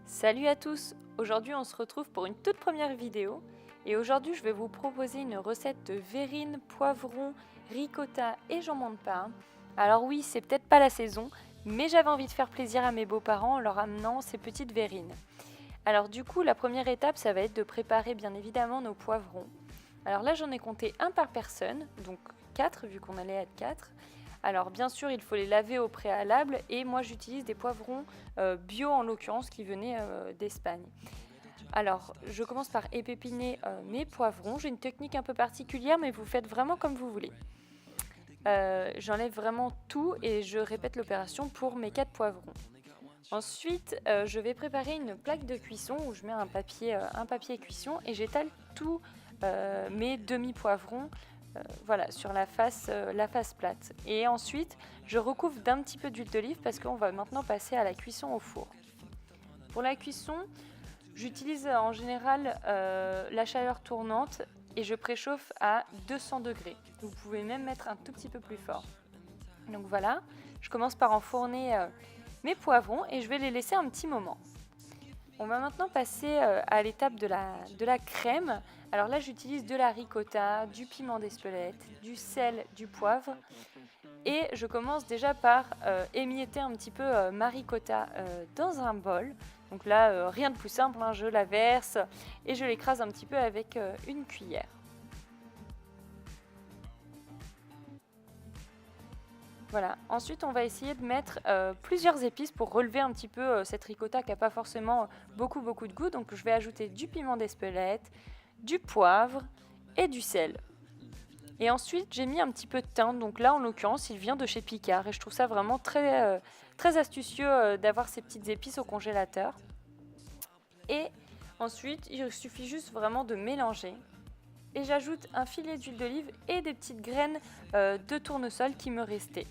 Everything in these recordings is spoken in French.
Salut à tous! Aujourd'hui on se retrouve pour une toute première vidéo et aujourd'hui je vais vous proposer une recette de verrine, poivron, ricotta et jambon de Parme. Alors oui, c'est peut-être pas la saison, mais j'avais envie de faire plaisir à mes beaux-parents en leur amenant ces petites verrines. Alors du coup, la première étape, ça va être de préparer bien évidemment nos poivrons. Alors là, j'en ai compté un par personne, donc 4 vu qu'on allait être 4. Alors bien sûr, il faut les laver au préalable et moi j'utilise des poivrons bio en l'occurrence qui venaient d'Espagne. Alors je commence par épépiner mes poivrons. J'ai une technique un peu particulière mais vous faites vraiment comme vous voulez. J'enlève vraiment tout et je répète l'opération pour mes 4 poivrons. Ensuite, je vais préparer une plaque de cuisson où je mets un papier cuisson et j'étale tous mes demi-poivrons voilà, sur la face plate. Et ensuite, je recouvre d'un petit peu d'huile d'olive parce qu'on va maintenant passer à la cuisson au four. Pour la cuisson, j'utilise en général la chaleur tournante et je préchauffe à 200 degrés. Vous pouvez même mettre un tout petit peu plus fort. Donc voilà, je commence par enfourner mes poivrons et je vais les laisser un petit moment. On va maintenant passer à l'étape de la crème. Alors là, j'utilise de la ricotta, du piment d'Espelette, du sel, du poivre. Et je commence déjà par émietter un petit peu ma ricotta dans un bol. Donc là, rien de plus simple, hein, je la verse et je l'écrase un petit peu avec une cuillère. Voilà. Ensuite, on va essayer de mettre plusieurs épices pour relever un petit peu cette ricotta qui n'a pas forcément beaucoup de goût. Donc je vais ajouter du piment d'Espelette, du poivre et du sel. Et ensuite, j'ai mis un petit peu de thym. Donc là, en l'occurrence, il vient de chez Picard. Et je trouve ça vraiment très astucieux d'avoir ces petites épices au congélateur. Et ensuite, il suffit juste vraiment de mélanger. Et j'ajoute un filet d'huile d'olive et des petites graines de tournesol qui me restaient.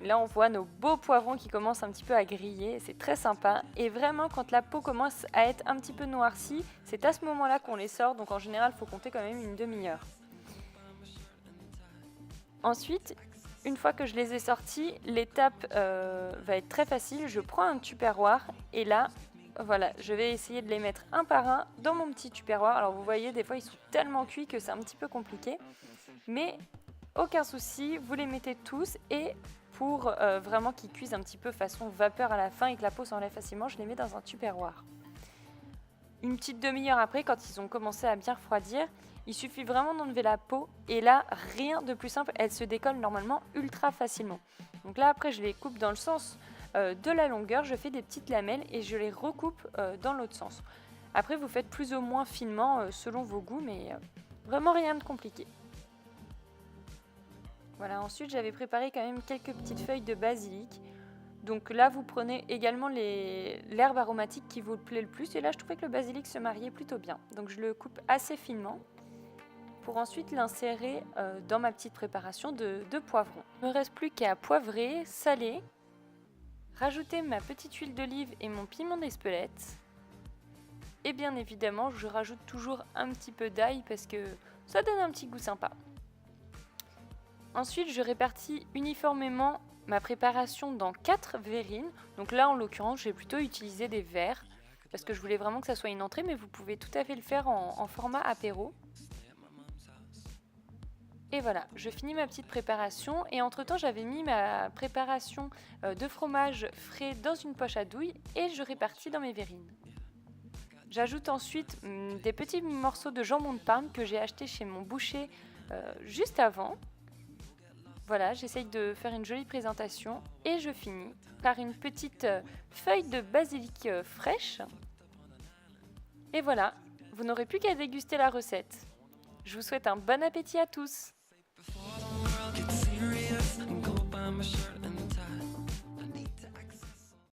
Là, on voit nos beaux poivrons qui commencent un petit peu à griller, c'est très sympa. Et vraiment, quand la peau commence à être un petit peu noircie, c'est à ce moment-là qu'on les sort. Donc en général, il faut compter quand même une demi-heure. Ensuite, une fois que je les ai sortis, l'étape va être très facile. Je prends un tupperware et là, voilà, je vais essayer de les mettre un par un dans mon petit tupperware. Alors vous voyez, des fois ils sont tellement cuits que c'est un petit peu compliqué. Mais aucun souci, vous les mettez tous et pour vraiment qu'ils cuisent un petit peu façon vapeur à la fin et que la peau s'enlève facilement, je les mets dans un tupperware. Une petite demi-heure après, quand ils ont commencé à bien refroidir, il suffit vraiment d'enlever la peau et là, rien de plus simple, elle se décolle normalement ultra facilement. Donc là, après, je les coupe dans le sens de la longueur, je fais des petites lamelles et je les recoupe dans l'autre sens. Après, vous faites plus ou moins finement selon vos goûts, mais vraiment rien de compliqué. Voilà, ensuite j'avais préparé quand même quelques petites feuilles de basilic. Donc là, vous prenez également l'herbe aromatique qui vous plaît le plus. Et là, je trouvais que le basilic se mariait plutôt bien. Donc je le coupe assez finement pour ensuite l'insérer dans ma petite préparation de poivrons. Il ne me reste plus qu'à poivrer, saler, rajouter ma petite huile d'olive et mon piment d'Espelette. Et bien évidemment, je rajoute toujours un petit peu d'ail parce que ça donne un petit goût sympa. Ensuite, je répartis uniformément ma préparation dans 4 verrines. Donc là, en l'occurrence, j'ai plutôt utilisé des verres parce que je voulais vraiment que ça soit une entrée, mais vous pouvez tout à fait le faire en format apéro. Et voilà, je finis ma petite préparation et entre-temps, j'avais mis ma préparation de fromage frais dans une poche à douille et je répartis dans mes verrines. J'ajoute ensuite des petits morceaux de jambon de Parme que j'ai acheté chez mon boucher juste avant. Voilà, j'essaye de faire une jolie présentation et je finis par une petite feuille de basilic fraîche. Et voilà, vous n'aurez plus qu'à déguster la recette. Je vous souhaite un bon appétit à tous.